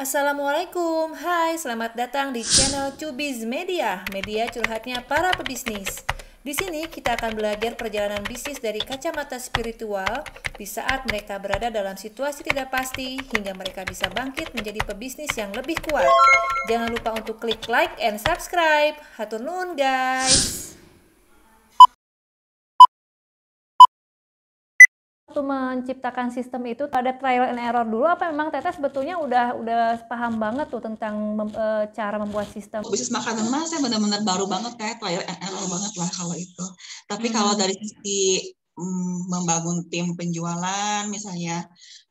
Assalamualaikum, hai selamat datang di channel Cubiz Media, media curhatnya para pebisnis. Di sini kita akan belajar perjalanan bisnis dari kacamata spiritual di saat mereka berada dalam situasi tidak pasti hingga mereka bisa bangkit menjadi pebisnis yang lebih kuat. Jangan lupa untuk klik like and subscribe. Hatur nuhun guys. Waktu menciptakan sistem itu ada trial and error dulu apa memang Teteh sebetulnya udah paham banget tuh tentang cara membuat sistem? Bisnis makanan mah saya benar-benar baru banget, kayak trial and error banget lah kalau itu. Tapi kalau dari sisi membangun tim penjualan, misalnya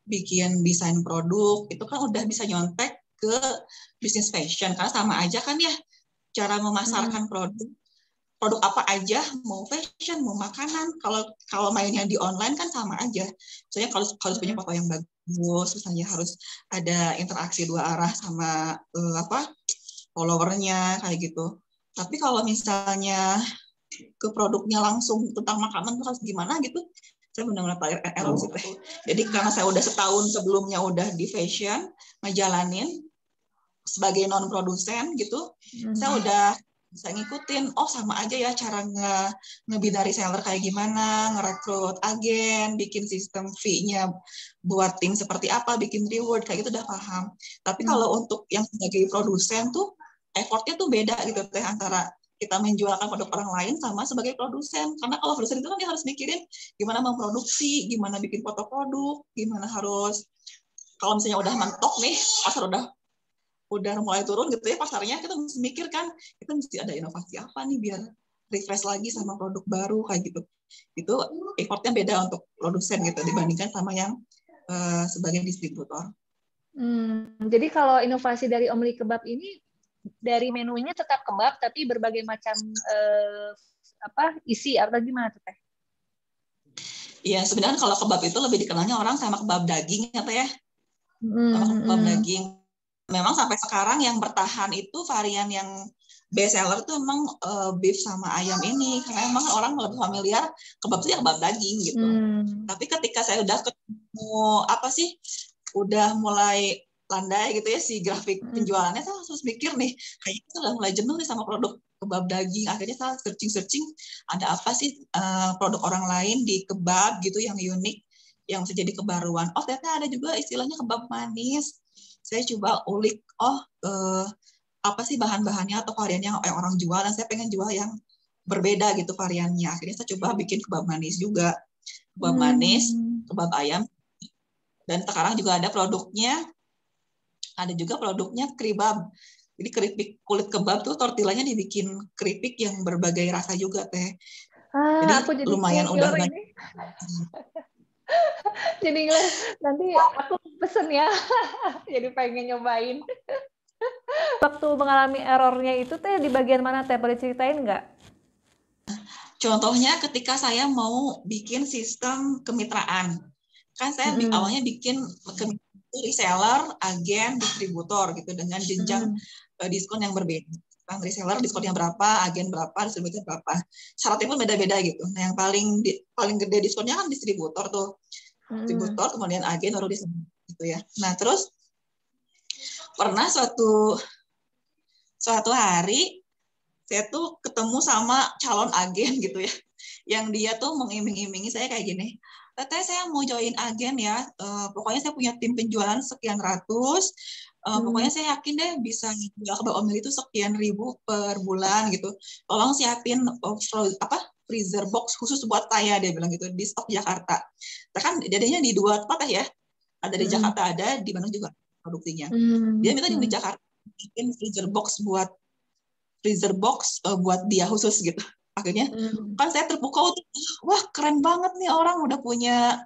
bikin desain produk, itu kan udah bisa nyontek ke bisnis fashion, karena sama aja kan ya cara memasarkan produk apa aja, mau fashion, mau makanan. Kalau mainnya di online kan sama aja. Misalnya kalau harus punya foto yang bagus, misalnya harus ada interaksi dua arah sama followernya kayak gitu. Tapi kalau misalnya ke produknya langsung tentang makanan itu harus gimana gitu, saya benar-benar trial and error sih teh. Jadi karena saya udah setahun sebelumnya udah di fashion ngejalanin sebagai non produsen gitu, saya udah bisa ngikutin, oh sama aja ya cara ngebidari seller kayak gimana, ngerekrut agen, bikin sistem fee-nya buat tim seperti apa, bikin reward, kayak gitu udah paham. Tapi kalau untuk yang sebagai produsen tuh, effortnya tuh beda gitu teh, antara kita menjualkan produk orang lain sama sebagai produsen. Karena kalau produsen itu kan dia harus mikirin gimana memproduksi, gimana bikin foto produk, gimana harus, kalau misalnya udah mentok nih, pasar udah mulai turun gitu ya pasarnya, kita mesti mikir kan, kita mesti ada inovasi apa nih biar refresh lagi sama produk baru kayak gitu. Itu effortnya beda untuk produsen gitu dibandingkan sama yang sebagai distributor. Jadi kalau inovasi dari Omli Kebab ini dari menunya tetap kebab tapi berbagai macam isi atau gimana tuh Teh? Iya, sebenarnya kalau kebab itu lebih dikenalnya orang sama kebab daging apa ya? Sama kebab daging. Memang sampai sekarang yang bertahan itu varian yang best seller itu emang beef sama ayam ini, karena emang orang lebih familiar kebab itu ya kebab daging gitu. Tapi ketika saya udah ketemu udah mulai landai gitu ya si grafik penjualannya, saya harus mikir nih, kayaknya kita udah mulai jenuh nih sama produk kebab daging. Akhirnya saya searching ada apa sih produk orang lain di kebab gitu yang unik, yang bisa jadi kebaruan. Oh ternyata ada juga istilahnya kebab manis. Saya coba ulik, apa sih bahan-bahannya atau varian yang orang jual, dan saya pengen jual yang berbeda gitu variannya. Akhirnya saya coba bikin kebab manis juga, kebab manis, kebab ayam, dan sekarang juga ada juga produknya keribab. Jadi keripik kulit kebab tuh tortillanya dibikin keripik yang berbagai rasa juga teh. Jadi Aku jadi lumayan udah banyak. ini. Jadi nanti aku pesen ya. Jadi pengen nyobain. Waktu mengalami errornya itu Teh di bagian mana Teh? Boleh ceritain nggak? Contohnya ketika saya mau bikin sistem kemitraan. Kan saya awalnya bikin reseller, agen, distributor gitu dengan jenjang diskon yang berbeda. Kan reseller diskonnya berapa, agen berapa, distributor berapa. Syaratnya pun beda-beda gitu. Nah, yang paling gede diskonnya kan distributor tuh. Distributor, kemudian agen, baru distributor gitu ya. Nah, terus pernah suatu hari saya tuh ketemu sama calon agen gitu ya, yang dia tuh mengiming-imingi saya kayak gini, Teteh saya mau join agen ya, pokoknya saya punya tim penjualan sekian ratus, pokoknya saya yakin deh bisa jual kebab Omel itu sekian ribu per bulan gitu, tolong siapin freezer box khusus buat saya, dia bilang gitu, di stok Jakarta. Nah, kan jadinya di dua tempat ya, ada di Jakarta, ada di Bandung juga produksinya. Dia minta di Jakarta bikin freezer box buat dia khusus gitu. Akhirnya kan saya terpukau, wah keren banget nih orang udah punya,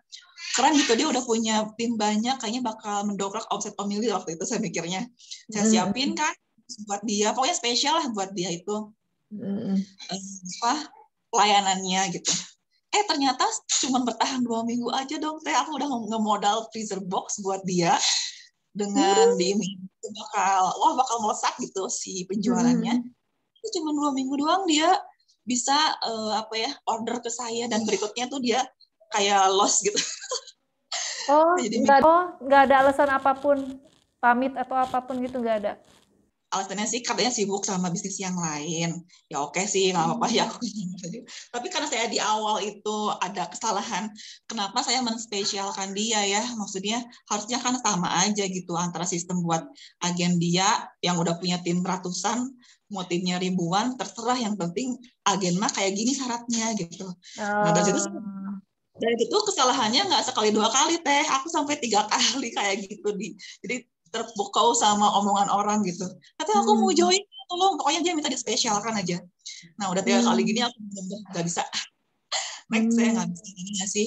keren gitu, dia udah punya tim banyak, kayaknya bakal mendongkrak omset Omili waktu itu saya mikirnya. Saya siapin kan buat dia, pokoknya spesial lah buat dia itu pelayanannya gitu. Ternyata cuma bertahan 2 minggu aja dong teh, aku udah ngemodal freezer box buat dia dengan diiming bakal melesak gitu si penjualannya. Itu cuma 2 minggu doang dia bisa order ke saya, dan berikutnya tuh dia kayak loss gitu. Nggak ada alasan apapun pamit atau apapun gitu, nggak ada? Alasannya sih katanya sibuk sama bisnis yang lain. Ya oke sih, nggak apa-apa ya. Tapi karena saya di awal itu ada kesalahan, kenapa saya menspesialkan dia ya? Maksudnya harusnya kan sama aja gitu antara sistem buat agen dia yang udah punya tim ratusan, mau timnya ribuan, terserah yang penting agen mah kayak gini syaratnya gitu. Nah dari itu kesalahannya nggak sekali dua kali teh, aku sampai 3 kali kayak gitu jadi terpukau sama omongan orang gitu. Katanya aku mau join, tolong. Pokoknya dia minta dispesialkan aja. Nah udah 3 kali gini aku nggak bisa. Next saya nggak bisa ini nggak sih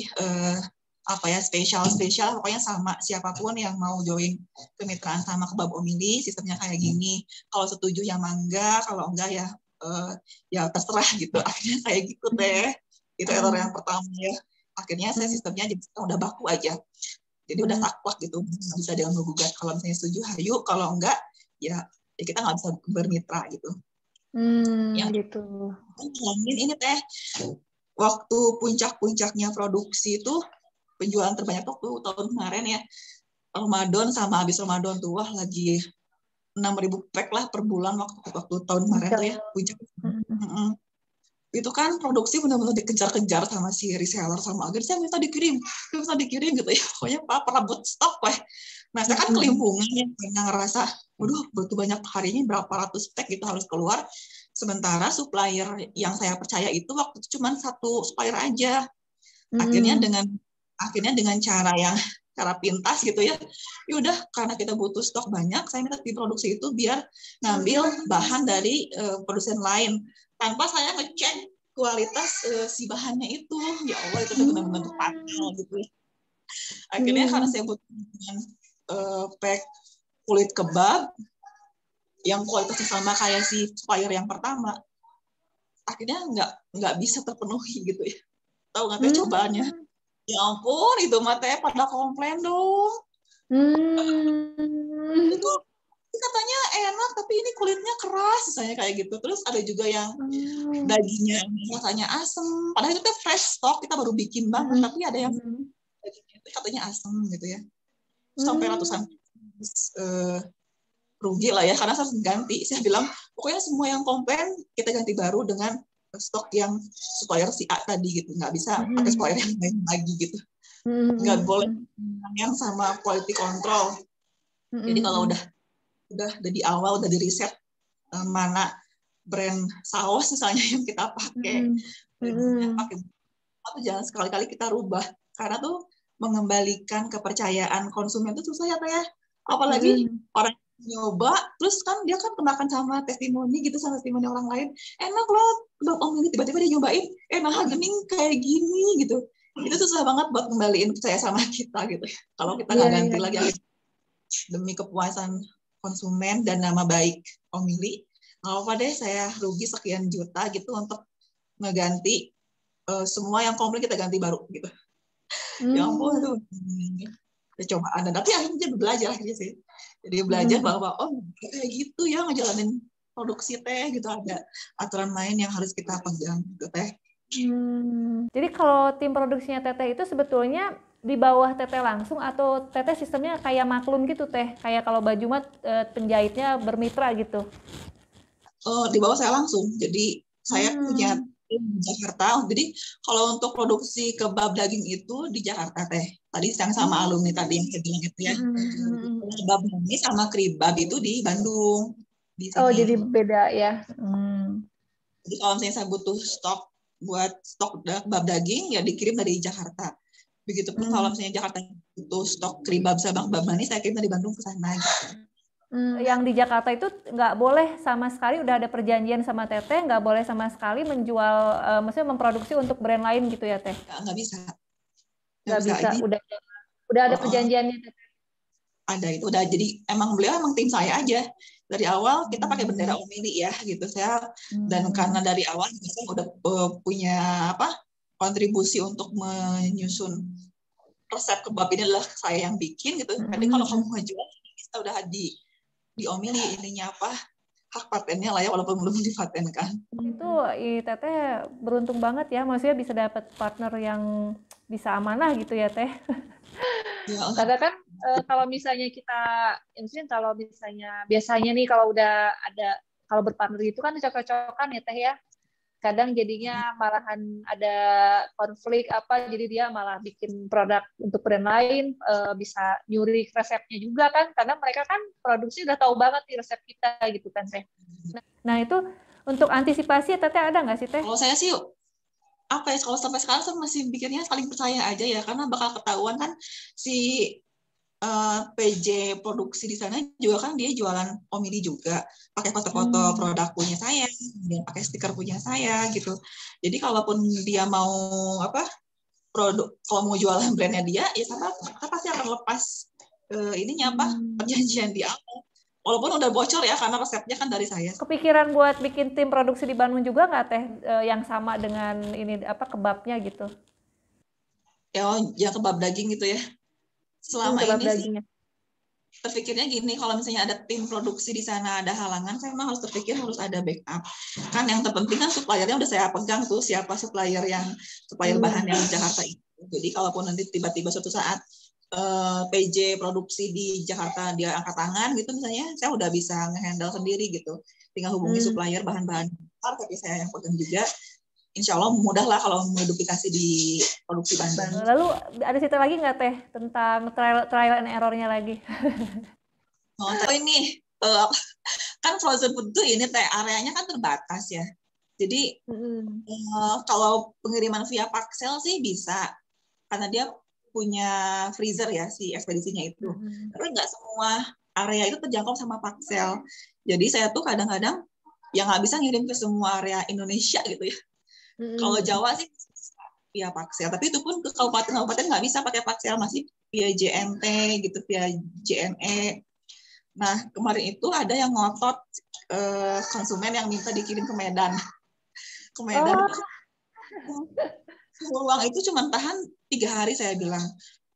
apa ya spesial pokoknya sama siapapun yang mau join kemitraan sama Kebab Omili sistemnya kayak gini. Kalau setuju ya mangga, kalau enggak ya ya terserah gitu. Akhirnya kayak gitu teh. Itu error yang pertama ya. Akhirnya saya sistemnya jadi udah baku aja. Jadi udah taklak gitu, nggak bisa dengan menggugat. Kalau misalnya setuju, hayu. Kalau enggak, ya kita nggak bisa bermitra gitu. Gitu. Ini teh, waktu puncak-puncaknya produksi itu, penjualan terbanyak tuh tahun kemarin ya, Ramadan sama habis Ramadan tuh, wah lagi 6.000 pack lah per bulan waktu tahun kemarin tuh ya, puncak. Itu kan produksi benar-benar dikejar-kejar sama si reseller sama agen, saya minta dikirim gitu ya, pokoknya Pak perabot stok weh. Nah saya kan kelimpungan ya, karena ngerasa waduh butuh banyak harinya berapa ratus pack gitu harus keluar, sementara supplier yang saya percaya itu waktu itu cuma 1 supplier aja. Akhirnya dengan cara pintas gitu ya, udah karena kita butuh stok banyak, saya minta di produksi itu biar ngambil bahan dari produsen lain tanpa saya ngecek kualitas si bahannya itu. Ya Allah itu benar-benar fatal gitu ya. Akhirnya karena saya butuh pack kulit kebab yang kualitasnya sama kayak si supplier yang pertama, akhirnya nggak bisa terpenuhi gitu ya. Tahu nggak teh cobaannya? Ya ampun, itu mah teh pada komplain dong. Itu katanya enak, tapi ini kulitnya keras, misalnya kayak gitu. Terus ada juga yang dagingnya rasanya asem. Padahal itu teh fresh stock, kita baru bikin banget, tapi ada yang dagingnya itu katanya asem gitu ya. Sampai ratusan rugi lah ya, karena saya harus ganti. Saya bilang, pokoknya semua yang komplain, kita ganti baru dengan stok yang supplier si A tadi gitu, nggak bisa pakai supplier yang lain lagi gitu, nggak boleh yang sama quality control. Jadi kalau udah di awal udah di riset mana brand saus misalnya yang kita pakai, atau jangan sekali-kali kita rubah, karena tuh mengembalikan kepercayaan konsumen itu susah ya Teh ya, apalagi orang nyoba terus kan dia kan kenakan sama testimoni gitu, sama testimoni orang lain, enak loh Kebab Omili, tiba-tiba dia nyobain nah gening kayak gini gitu, itu susah banget buat kembaliin percaya sama kita gitu kalau kita nggak ganti lagi demi kepuasan konsumen dan nama baik Omili. Nggak apa deh saya rugi sekian juta gitu untuk ngeganti semua yang komplain, kita ganti baru gitu. Ya ampun tuh cobaan, tapi akhirnya dia belajar akhirnya sih. Jadi belajar bahwa kayak gitu ya ngejalanin produksi teh gitu, ada aturan main yang harus kita pegang gitu teh. Jadi kalau tim produksinya Teteh itu sebetulnya di bawah Teteh langsung atau Teteh sistemnya kayak maklum gitu Teh? Kayak kalau baju mah penjahitnya bermitra gitu? Di bawah saya langsung. Jadi saya punya tim di Jakarta. Jadi kalau untuk produksi kebab daging itu di Jakarta Teh. Tadi yang sama alumni tadi yang saya bilang itu ya. Kebab ini sama Kribab itu di Bandung. Di sini. Oh jadi beda ya. Jadi kalau misalnya saya butuh stok buat stok kebab daging ya dikirim dari Jakarta. Begitupun kalau misalnya Jakarta butuh stok Kribab sama kebab manis, saya kirim dari Bandung ke sana gitu. Yang di Jakarta itu nggak boleh sama sekali, udah ada perjanjian sama Teteh, nggak boleh sama sekali menjual, maksudnya memproduksi untuk brand lain gitu ya Teh? Nggak bisa. Nggak bisa. Udah ada perjanjiannya Teteh? Ada itu udah, jadi beliau emang tim saya aja dari awal, kita pakai bendera Omili ya gitu saya, dan karena dari awal saya udah punya kontribusi untuk menyusun resep kebab ini adalah saya yang bikin gitu. Jadi kalau kamu mau jual kita udah di Omili ininya hak patennya lah ya, walaupun belum dipatenkan. Itu Teteh beruntung banget ya, maksudnya bisa dapat partner yang bisa amanah gitu ya Teh. Ya, karena kan kalau misalnya kita, misalnya kalau misalnya biasanya nih kalau udah ada, kalau berpartner itu kan cocok-cocokan ya Teh ya. Kadang jadinya malahan ada konflik apa, jadi dia malah bikin produk untuk brand lain, bisa nyuri resepnya juga kan, karena mereka kan produksi udah tahu banget nih resep kita gitu kan Teh. Nah itu untuk antisipasi Teteh ada nggak sih Teh? Kalau saya sih apa ya, kalau sampai sekarang saya masih pikirnya saling percaya aja ya, karena bakal ketahuan kan si PJ produksi di sana juga kan dia jualan Omili juga, pakai foto-foto produk punya saya, dia pakai stiker punya saya gitu. Jadi kalaupun dia mau produk, kalau mau jualan brandnya dia, ya kita pasti akan lepas ininya perjanjian di awal. Walaupun udah bocor ya, karena resepnya kan dari saya. Kepikiran buat bikin tim produksi di Bandung juga nggak Teh, yang sama dengan ini kebabnya gitu? Ya kebab daging gitu ya. Selama kebab ini dagingnya. Sih terpikirnya gini, kalau misalnya ada tim produksi di sana ada halangan, saya memang harus terpikir harus ada backup. Kan yang terpenting kan suppliernya udah saya pegang tuh, siapa supplier bahan yang di Jakarta itu. Jadi kalaupun nanti tiba-tiba suatu saat PJ produksi di Jakarta dia angkat tangan gitu misalnya, saya udah bisa ngehandle sendiri gitu. Tinggal hubungi supplier bahan-bahan, tapi saya yang pegang juga. Insya Allah mudah lah kalau mau duplikasi di produksi Bandung. Lalu ada cerita lagi nggak Teh tentang trial and error-nya lagi? Ini kan frozen food tuh ini Teh, areanya kan terbatas ya. Jadi kalau pengiriman via Paxel sih bisa, karena dia punya freezer ya si ekspedisinya itu. Tapi nggak semua area itu terjangkau sama Paxel. Jadi saya tuh kadang-kadang ya nggak bisa ngirim ke semua area Indonesia gitu ya. Kalau Jawa sih via Paxel, tapi itu pun ke kabupaten-kabupaten nggak bisa pakai Paxel, masih via JNT gitu, via JNE. Nah kemarin itu ada yang ngotot konsumen yang minta dikirim ke Medan. Ke Medan. Uang itu cuma tahan 3 hari saya bilang.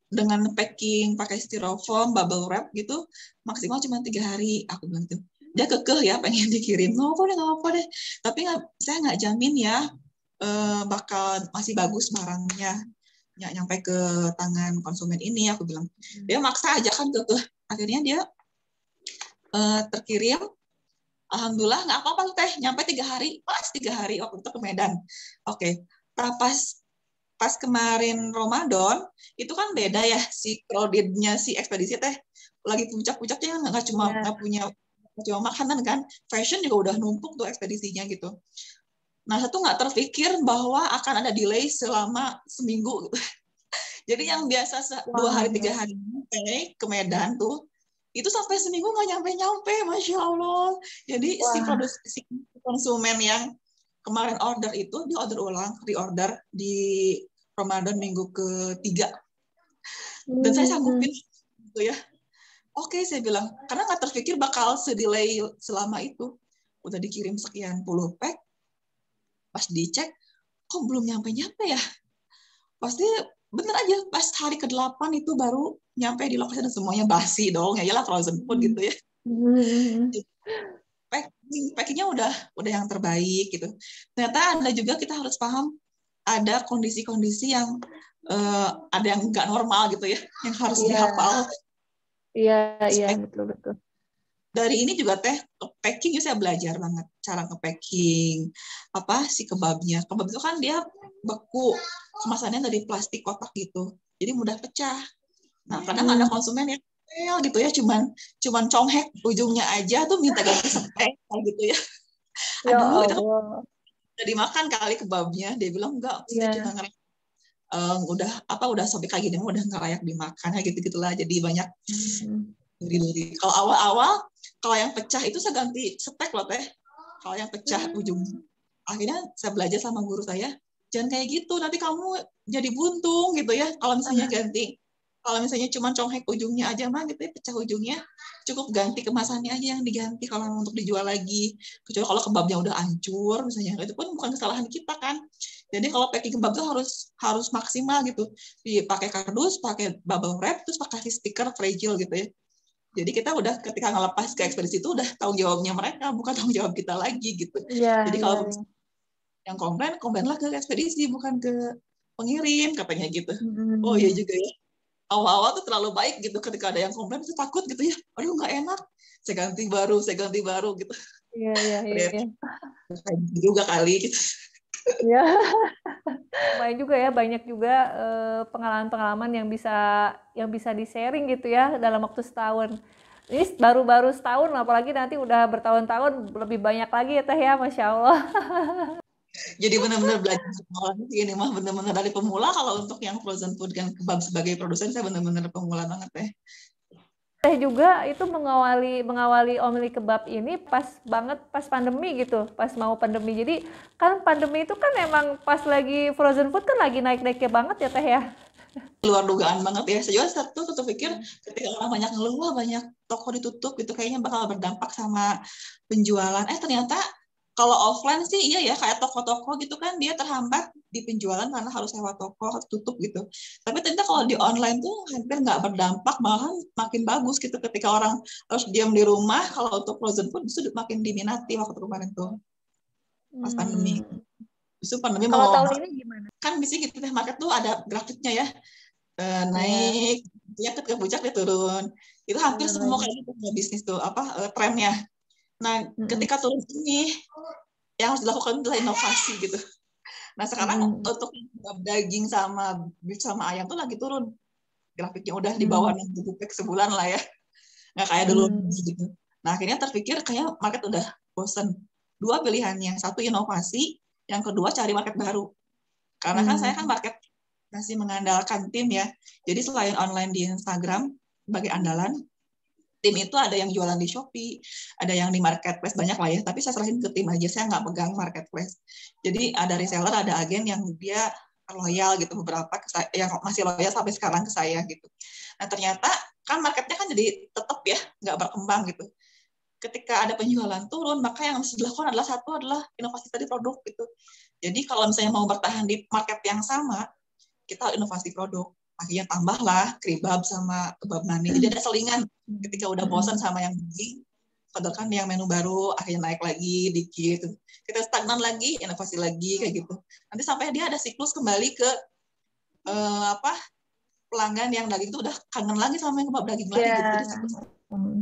Dengan packing pakai styrofoam, bubble wrap gitu, maksimal cuma 3 hari. Aku bilang tuh, dia kekeh ya pengen dikirim. Nggak apa deh. Tapi saya nggak jamin ya bakal masih bagus barangnya. Nggak nyampe ke tangan konsumen ini, aku bilang. Dia maksa aja kan kekeh. Akhirnya dia terkirim. Alhamdulillah nggak apa-apa Teh, nyampe 3 hari, pas 3 hari waktu itu ke Medan. Oke. Pas kemarin Ramadan itu kan beda ya si crowded-nya si ekspedisi Teh, lagi puncak-puncaknya nggak cuma makanan kan, fashion juga udah numpuk tuh ekspedisinya gitu. Nah saya tuh nggak terpikir bahwa akan ada delay selama seminggu gitu. Jadi yang biasa 2 hari 3 hari ke Medan tuh, itu sampai seminggu nggak nyampe, Masya Allah. Jadi si konsumen yang kemarin order itu di order ulang, reorder di Ramadan minggu ke-3. Dan saya sanggupin gitu ya. Oke, saya bilang, karena nggak terpikir bakal sedelay selama itu. Udah dikirim sekian puluh pack, pas dicek, kok belum nyampe-nyampe ya? Pasti bener aja, pas hari ke-8 itu baru nyampe di lokasi dan semuanya basi dong. Ya iyalah frozen food gitu ya. Packingnya udah yang terbaik gitu. Ternyata ada juga kita harus paham ada kondisi-kondisi yang ada yang nggak normal gitu ya, yang harus dihafal. Iya betul. Dari ini juga Teh, packing saya belajar banget cara nge-packing si kebabnya. Kebab itu kan dia beku, kemasannya dari plastik kotak gitu, jadi mudah pecah. Nah kadang ada konsumen yang gitu ya, cuman conghek ujungnya aja tuh minta ganti sepek gitu ya. Aduh, itu udah dimakan kali kebabnya, dia bilang enggak, saya cuma udah sobek kayak gini udah nggak layak dimakan ya gitu-gitulah. Jadi banyak duri. Kalau awal-awal kalau yang pecah itu saya ganti spek loh Teh. Kalau yang pecah ujung, akhirnya saya belajar sama guru saya, jangan kayak gitu, nanti kamu jadi buntung gitu ya. Kalau misalnya kalau misalnya cuma conghek ujungnya aja mah gitu ya, pecah ujungnya, cukup ganti kemasannya aja yang diganti kalau untuk dijual lagi. Kecuali kalau kebabnya udah hancur misalnya, itu pun bukan kesalahan kita kan. Jadi kalau packing kebab tuh harus maksimal gitu. Pakai kardus, pakai bubble wrap, terus pakai stiker fragile gitu ya. Jadi kita udah ketika ngelepas ke ekspedisi itu udah tanggung jawabnya mereka, bukan tanggung jawab kita lagi gitu. Jadi kalau yang komplain lah ke ekspedisi, bukan ke pengirim katanya gitu. Oh iya juga ya. awal-awal tuh terlalu baik gitu, ketika ada yang komplain tuh takut gitu ya, aduh nggak enak, saya ganti baru gitu. Iya, iya, Ternyata iya. juga kali gitu. Iya. Lumayan juga ya, banyak juga pengalaman-pengalaman yang bisa di-sharing gitu ya dalam waktu setahun. Ini baru-baru setahun, apalagi nanti udah bertahun-tahun lebih banyak lagi ya Teh ya, Masya Allah. Jadi benar-benar belajar semua lagi ini mah, benar-benar dari pemula. Kalau untuk yang frozen food dan kebab sebagai produsen, saya benar-benar pemula banget ya. Teh juga itu mengawali Omni Kebab ini pas banget pas pandemi gitu, pas mau pandemi. Jadi kan pandemi itu kan emang pas lagi frozen food kan lagi naik-naiknya banget ya Teh ya. Luar dugaan banget ya. Saya juga satu pikir ketika orang banyak ngeluh, wah banyak toko ditutup gitu, kayaknya bakal berdampak sama penjualan. Ternyata kalau offline sih iya ya, kayak toko-toko gitu kan dia terhambat di penjualan karena harus sewa toko, harus tutup gitu. Tapi ternyata kalau di online tuh hampir nggak berdampak, malahan makin bagus gitu ketika orang harus diam di rumah. Kalau untuk frozen food justru makin diminati waktu kemarin tuh pas pandemi. Justru pandemi Kalau mau tahun ini gimana? kan bisa gitu deh, market tuh ada grafiknya ya, Iya, naik, ya ke puncak dia turun. Itu hampir turun semua lagi. kayak gitu bisnis tuh trennya. Nah, Mm-mm. ketika turun ini yang harus dilakukan adalah inovasi gitu. Nah, sekarang Mm-mm. untuk daging sama beef sama ayam tuh lagi turun. Grafiknya udah di bawah Mm. 60 pack sebulan lah ya. Nggak kayak dulu Mm. gitu. Nah, akhirnya terpikir kayak market udah bosen. Dua pilihannya, satu inovasi, yang kedua cari market baru. Karena kan saya kan Mm. market masih mengandalkan tim ya. Jadi selain online di Instagram sebagai andalan, tim itu ada yang jualan di Shopee, ada yang di marketplace, banyak lah ya. Tapi saya serahin ke tim aja, saya nggak pegang marketplace. Jadi ada reseller, ada agen yang dia loyal gitu, beberapa yang masih loyal sampai sekarang ke saya gitu. Nah ternyata kan marketnya kan jadi tetap ya nggak berkembang gitu. Ketika ada penjualan turun, maka yang harus dilakukan adalah inovasi tadi produk gitu. Jadi kalau misalnya mau bertahan di market yang sama, kita inovasi produk. Akhirnya tambahlah kebab sama kebab nani. Jadi ada selingan. Ketika udah bosan Mm. sama yang daging, kan yang menu baru, akhirnya naik lagi dikit. Kita stagnan lagi, inovasi lagi kayak gitu. Nanti sampai dia ada siklus kembali ke apa pelanggan yang daging itu udah kangen lagi sama yang kebab daging lagi gitu. Jadi Ya. siklus. Mm.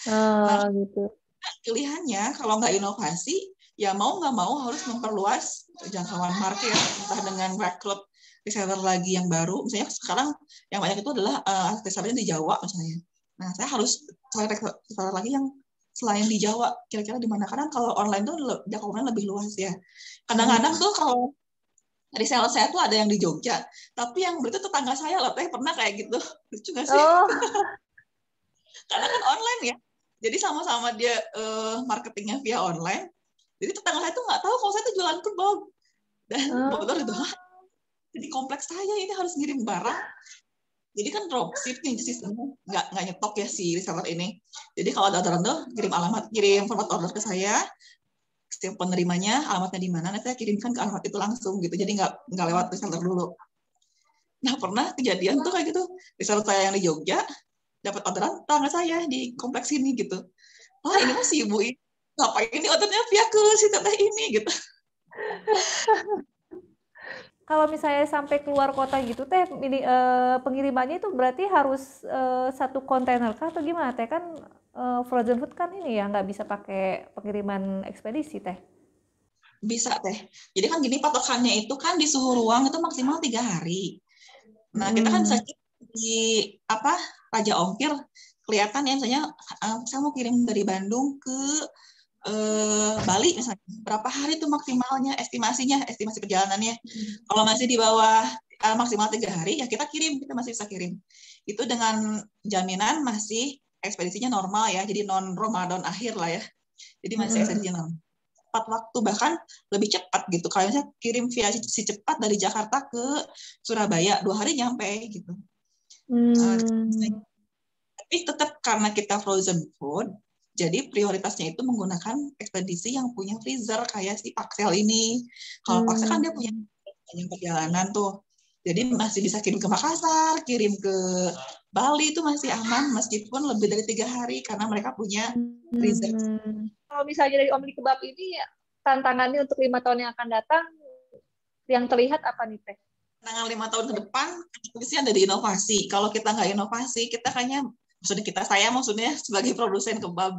Nah, Oh, gitu. pilihannya kalau nggak inovasi, ya mau nggak mau harus memperluas jangkauan market, entah dengan rekrut reseller lagi yang baru. Misalnya sekarang yang banyak itu adalah resellernya di Jawa misalnya. Nah, saya harus cari reseller lagi yang selain di Jawa, kira-kira di mana? Karena kalau online tuh jangkauannya lebih luas ya. Kadang-kadang tuh kalau reseller saya tuh ada yang di Jogja, tapi yang beli itu tetangga saya loh, teh pernah kayak gitu. Lucu nggak sih? Oh, Karena kan online ya. Jadi sama-sama dia marketingnya via online. Jadi tetangga saya tuh nggak tahu kalau saya tuh jualan kebab. Dan bodor itu, oh. jadi kompleks saya ini harus ngirim barang. Jadi kan dropshipping sistemnya nggak nyetok ya si reseller ini. Jadi kalau ada orderan tuh kirim format order ke saya, setiap penerimanya alamatnya di mana, nanti saya kirimkan ke alamat itu langsung gitu. Jadi nggak lewat reseller dulu. Nah pernah kejadian tuh kayak gitu, reseller saya yang di Jogja dapat orderan tetangga saya di kompleks ini gitu. Wah ini mah si ibu ini ngapain ini ordernya via ke si teteh ini gitu. Kalau misalnya sampai keluar kota gitu Teh, ini pengirimannya itu berarti harus satu kontainer kah atau gimana Teh? Kan frozen food kan ini ya nggak bisa pakai pengiriman ekspedisi Teh. Bisa teh. Jadi kan gini patokannya itu kan di suhu ruang itu maksimal 3 hari. Nah kita kan bisa Mm. di apa Raja Ongkir kelihatan ya misalnya saya mau kirim dari Bandung ke Bali misalnya berapa hari itu maksimalnya estimasi perjalanannya. Kalau masih di bawah maksimal 3 hari ya kita masih bisa kirim. Itu dengan jaminan masih ekspedisinya normal ya, jadi non Ramadan akhir lah ya. Jadi masih Mm. ekspedisinya normal. Cepat waktu bahkan lebih cepat gitu. Kalau misalnya kirim via si cepat dari Jakarta ke Surabaya 2 hari nyampe gitu. Mm. Tapi tetap karena kita frozen food, jadi prioritasnya itu menggunakan ekspedisi yang punya freezer kayak si Paxel ini. Kalau Paxel kan dia punya Mm. banyak perjalanan tuh. Jadi masih bisa kirim ke Makassar, kirim ke Bali itu masih aman meskipun lebih dari 3 hari karena mereka punya freezer. Mm. Kalau misalnya dari Omni Kebab ini tantangannya untuk 5 tahun yang akan datang yang terlihat apa nih Teh? Tantangan 5 tahun ke depan, bisnisnya ada di inovasi. Kalau kita nggak inovasi, kita kayaknya, maksudnya sebagai produsen kebab,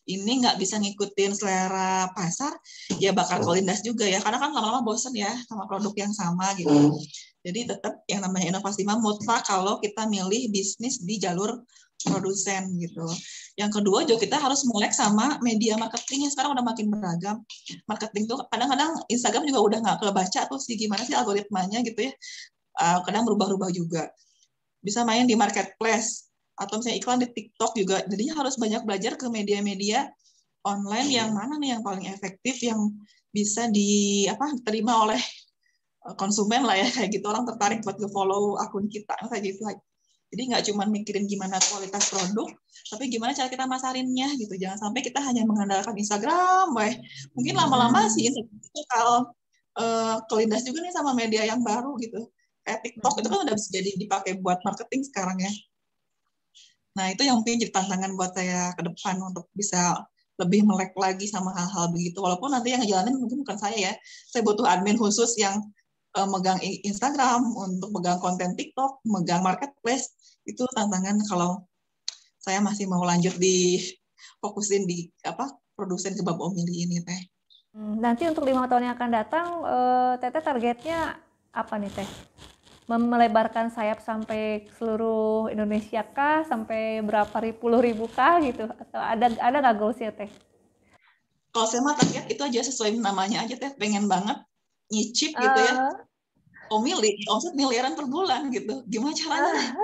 ini nggak bisa ngikutin selera pasar, ya bakal kelindas juga ya. Karena kan lama-lama bosen ya sama produk yang sama gitu. Jadi tetap yang namanya inovasi mah mutlak kalau kita milih bisnis di jalur produsen gitu. Yang kedua juga kita harus melek sama media marketing yang sekarang udah makin beragam. Marketing tuh kadang-kadang Instagram juga udah nggak kebaca tuh sih gimana sih algoritmanya gitu ya. Kadang berubah-ubah juga. Bisa main di marketplace atau misalnya iklan di TikTok juga. Jadi harus banyak belajar ke media-media online yang mana nih yang paling efektif, yang bisa diterima oleh konsumen lah ya, kayak gitu, orang tertarik buat nge-follow akun kita kayak gitu. Jadi nggak cuma mikirin gimana kualitas produk, tapi gimana cara kita masarinnya gitu. Jangan sampai kita hanya mengandalkan Instagram, mungkin lama-lama sih Instagram bakal kelindas juga nih sama media yang baru gitu. Kayak TikTok itu kan udah bisa jadi dipakai buat marketing sekarang ya. Nah, itu yang mungkin jadi tantangan buat saya ke depan untuk bisa lebih melek lagi sama hal-hal begitu. Walaupun nanti yang ngejalanin mungkin bukan saya ya. Saya butuh admin khusus yang megang Instagram, untuk megang konten TikTok, megang marketplace. Itu tantangan kalau saya masih mau lanjut fokusin di produsen kebab Omili ini teh. Nanti untuk 5 tahun yang akan datang, Teteh targetnya apa nih Teh? Melebarkan sayap sampai seluruh Indonesia kah? Sampai berapa puluh ribu kah gitu? Atau ada nggak goalsnya Teh? Kalau saya mah target itu aja sesuai namanya aja Teh, pengen banget nyicip gitu ya. Omili, omset miliaran per bulan gitu. Gimana caranya?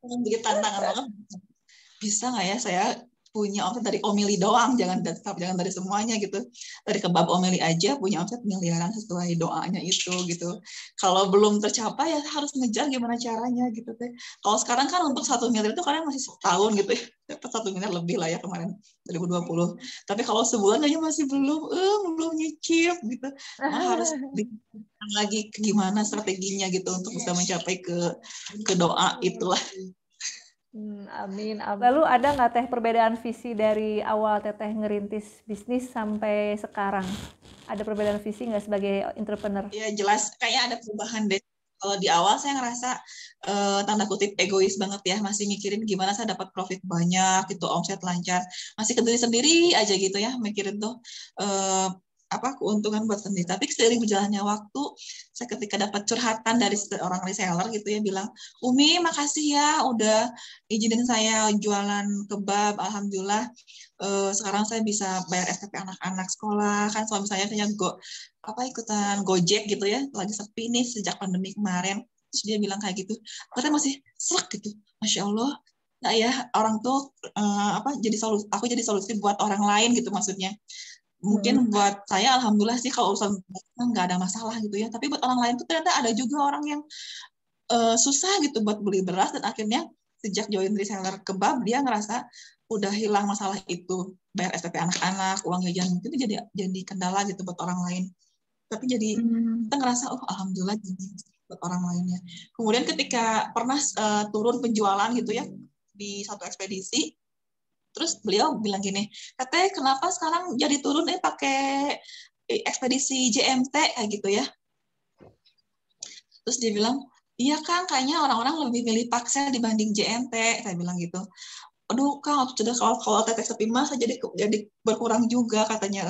Menjadi tantangan banget. Bisa nggak ya saya punya omset dari Omili doang, jangan dari semuanya gitu. Dari kebab Omili aja punya omset miliaran sesuai doanya itu gitu. Kalau belum tercapai ya harus ngejar gimana caranya gitu teh. Kalau sekarang kan untuk 1 miliar itu kadang masih setahun gitu ya. Dapat 1 miliar lebih lah ya kemarin 2020. Tapi kalau sebulan aja masih belum nyicip gitu. Nah, harus lagi gimana strateginya gitu untuk bisa mencapai ke doa itulah. Amin, amin. Lalu ada nggak Teh perbedaan visi dari awal Teteh ngerintis bisnis sampai sekarang? Ada perbedaan visi nggak sebagai entrepreneur? Ya jelas kayak ada perubahan deh. Kalau di awal saya ngerasa tanda kutip egois banget ya, masih mikirin gimana saya dapat profit banyak, gitu, omset lancar, masih ke diri sendiri aja gitu ya, mikirin tuh keuntungan buat sendiri. Tapi seiring berjalannya waktu, saya ketika dapat curhatan dari seorang reseller gitu ya, bilang, Umi makasih ya udah izinin saya jualan kebab, alhamdulillah sekarang saya bisa bayar SPP anak-anak sekolah, kan suami saya punya ikutan Gojek gitu ya, lagi sepi nih sejak pandemi kemarin. Terus dia bilang kayak gitu, katanya masih serak gitu, Masya Allah. Nah ya, orang tuh aku jadi solusi buat orang lain gitu maksudnya. Mungkin buat saya alhamdulillah sih kalau urusan nggak ada masalah gitu ya. Tapi buat orang lain tuh ternyata ada juga orang yang susah gitu buat beli beras, dan akhirnya sejak join reseller kebab dia ngerasa udah hilang masalah itu, bayar SPP anak-anak, uang jajan mungkin itu jadi kendala gitu buat orang lain. Tapi jadi kita ngerasa alhamdulillah jadi buat orang lainnya. Kemudian ketika pernah turun penjualan gitu ya di satu ekspedisi, terus beliau bilang gini, katanya kenapa sekarang jadi turun pakai ekspedisi JMT kayak gitu ya. Terus dia bilang, iya Kang, kayaknya orang-orang lebih milih Paksel dibanding JMT, saya bilang gitu. Aduh Kang, sudah kalau tetek sepi masa jadi berkurang juga katanya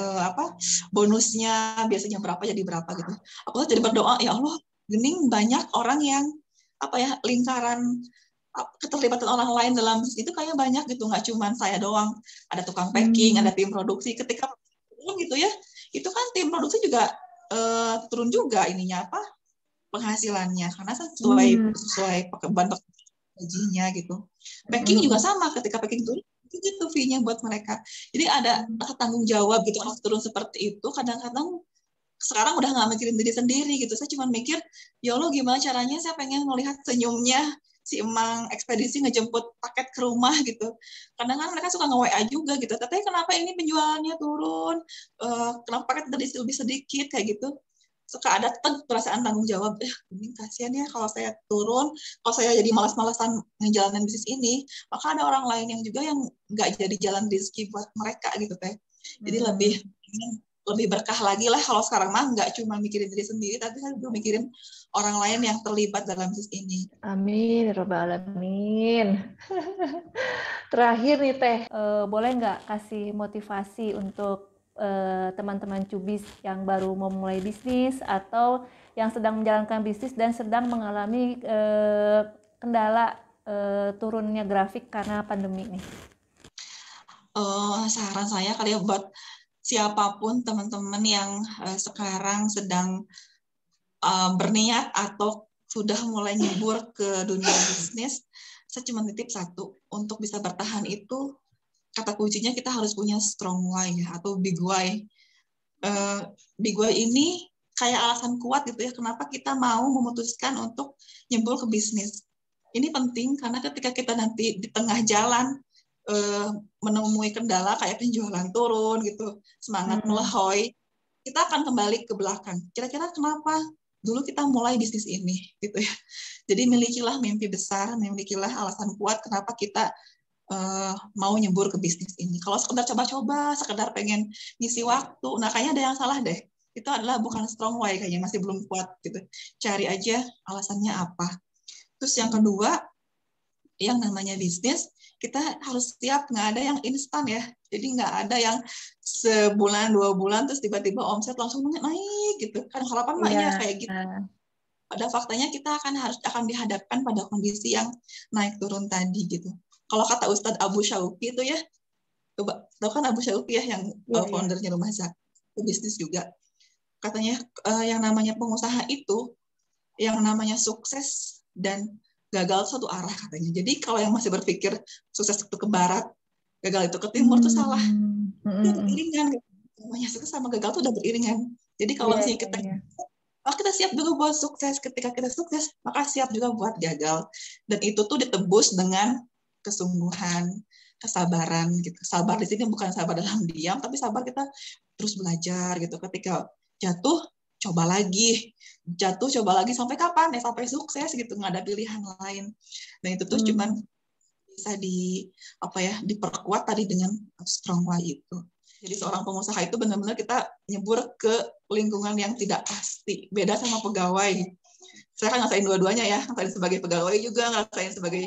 bonusnya biasanya berapa jadi berapa gitu. Aku jadi berdoa, ya Allah, gening banyak orang yang lingkaran keterlibatan orang lain dalam bisnis itu kayak banyak gitu, nggak cuma saya doang, ada tukang packing, ada tim produksi. Ketika turun gitu ya, itu kan tim produksi juga turun juga penghasilannya karena sesuai bahan gajinya gitu. Packing juga sama, ketika packing turun itu fee-nya buat mereka. Jadi ada tanggung jawab gitu, harus turun seperti itu. Kadang-kadang sekarang udah nggak mikirin diri sendiri gitu. Saya cuma mikir, ya Allah gimana caranya saya pengen melihat senyumnya si emang ekspedisi ngejemput paket ke rumah gitu. Kadang kan mereka suka nge-WA juga gitu. Tapi kenapa ini penjualannya turun? Kenapa paket tadi lebih sedikit kayak gitu? Suka ada perasaan tanggung jawab. Ini kasihan ya kalau saya turun, kalau saya jadi malas-malasan ngejalanin bisnis ini, maka ada orang lain yang juga yang nggak jadi jalan rezeki buat mereka gitu teh. Jadi lebih lebih berkah lagi lah. Kalau sekarang mah nggak cuma mikirin diri sendiri, tapi saya juga mikirin orang lain yang terlibat dalam bisnis ini. Amin, ya Rabbal Alamin. Terakhir nih Teh, boleh nggak kasih motivasi untuk teman-teman Cubis yang baru memulai bisnis atau yang sedang menjalankan bisnis dan sedang mengalami kendala turunnya grafik karena pandemi nih? Saran saya kali ya buat siapapun teman-teman yang sekarang sedang berniat atau sudah mulai nyebur ke dunia bisnis, saya cuma titip satu, untuk bisa bertahan itu kata kuncinya kita harus punya strong why ya, atau big why. Big why ini kayak alasan kuat gitu ya, kenapa kita mau memutuskan untuk nyebur ke bisnis. Ini penting karena ketika kita nanti di tengah jalan menemui kendala kayak penjualan turun gitu, semangat melehoi, kita akan kembali ke belakang. Kira-kira kenapa dulu kita mulai bisnis ini gitu ya. Jadi milikilah mimpi besar, milikilah alasan kuat kenapa kita mau nyebur ke bisnis ini. Kalau sekedar coba-coba, sekedar pengen ngisi waktu, nah kayaknya ada yang salah deh. Itu adalah bukan strong why, kayaknya masih belum kuat gitu. Cari aja alasannya apa. Terus yang kedua, yang namanya bisnis, kita harus siap, nggak ada yang instan ya. Jadi nggak ada yang sebulan, 2 bulan, terus tiba-tiba omset langsung naik gitu. Kan harapan maknya kayak gitu. Pada faktanya kita akan dihadapkan pada kondisi yang naik turun tadi gitu. Kalau kata Ustadz Abu Syauqi itu ya, tahu kan Abu Syauqi ya yang foundernya Rumah Zakat, bisnis juga. Katanya yang namanya pengusaha itu, yang namanya sukses dan gagal satu arah katanya. Jadi kalau yang masih berpikir sukses itu ke barat, gagal itu ke timur itu salah. Itu beriringan. Namanya sukses sama gagal itu udah beriringan. Jadi kalau misalnya kita siap juga buat sukses. Ketika kita sukses, maka siap juga buat gagal. Dan itu tuh ditebus dengan kesungguhan, kesabaran gitu. Sabar di sini bukan sabar dalam diam, tapi sabar kita terus belajar gitu. Ketika jatuh, coba lagi, jatuh coba lagi sampai kapan ya, sampai sukses gitu, nggak ada pilihan lain. Nah itu tuh cuman bisa diperkuat tadi dengan strong why itu. Jadi seorang pengusaha itu benar-benar kita nyebur ke lingkungan yang tidak pasti, beda sama pegawai. Saya kan ngerasain dua-duanya ya, ngerasain sebagai pegawai juga, ngerasain sebagai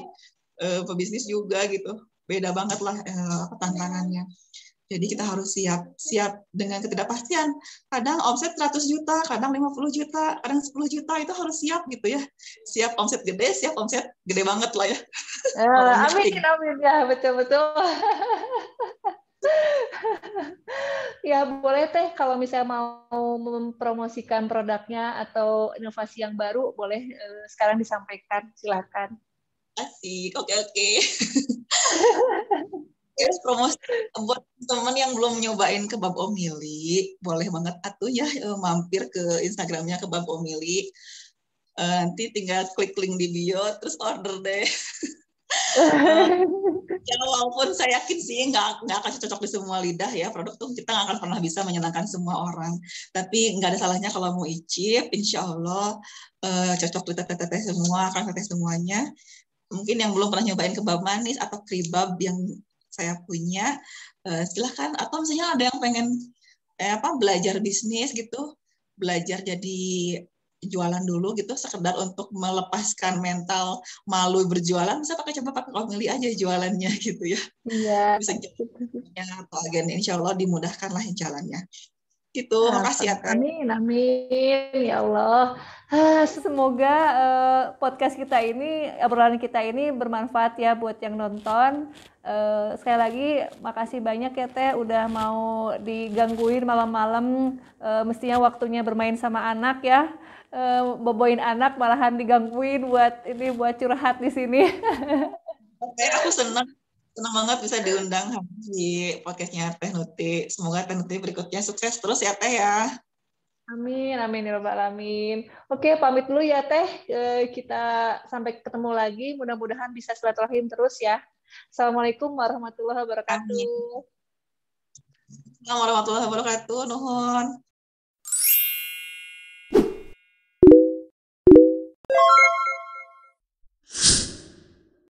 pebisnis juga gitu, beda banget lah tantangannya. Jadi kita harus siap dengan ketidakpastian. Kadang omset 100 juta, kadang 50 juta, kadang 10 juta, itu harus siap gitu ya. Siap omset gede, siap omset gede banget lah ya. Amin ya, betul-betul. Ya boleh Teh, kalau misalnya mau mempromosikan produknya atau inovasi yang baru, boleh sekarang disampaikan, silakan. Asik, oke. Terus promosi buat teman yang belum nyobain kebab Omili, boleh banget atuh ya mampir ke Instagramnya kebab Omili. Nanti tinggal klik link di bio, terus order deh. Ya walaupun saya yakin sih nggak akan cocok di semua lidah ya, produk tuh kita nggak akan pernah bisa menyenangkan semua orang. Tapi nggak ada salahnya kalau mau icip, insya Allah cocok di teteh-teteh semua, akan teteh semuanya. Mungkin yang belum pernah nyobain kebab manis atau kebab yang saya punya, silahkan. Atau misalnya ada yang pengen belajar bisnis gitu, belajar jadi jualan dulu gitu, sekedar untuk melepaskan mental malu berjualan, bisa coba pakai Omili aja jualannya gitu ya. Iya. Bisa atau agen, insya Allah dimudahkan lah jalannya. Gitu, makasih ya Teh. Amin, ya Allah. Semoga podcast kita ini, obrolan kita ini bermanfaat ya buat yang nonton. Sekali lagi, makasih banyak ya Teh, udah mau digangguin malam-malam. Mestinya waktunya bermain sama anak ya. Boboin anak malahan digangguin buat curhat di sini. Oke, aku senang banget bisa diundang di podcastnya Teh Nuti. Semoga Teh Nuti berikutnya sukses terus ya Teh ya. Amin, ya Rabbal Alamin. Oke, pamit dulu ya Teh. Kita sampai ketemu lagi. Mudah-mudahan bisa silaturahim terus ya. Assalamualaikum warahmatullahi wabarakatuh. Amin. Assalamualaikum warahmatullahi wabarakatuh. Nuhun.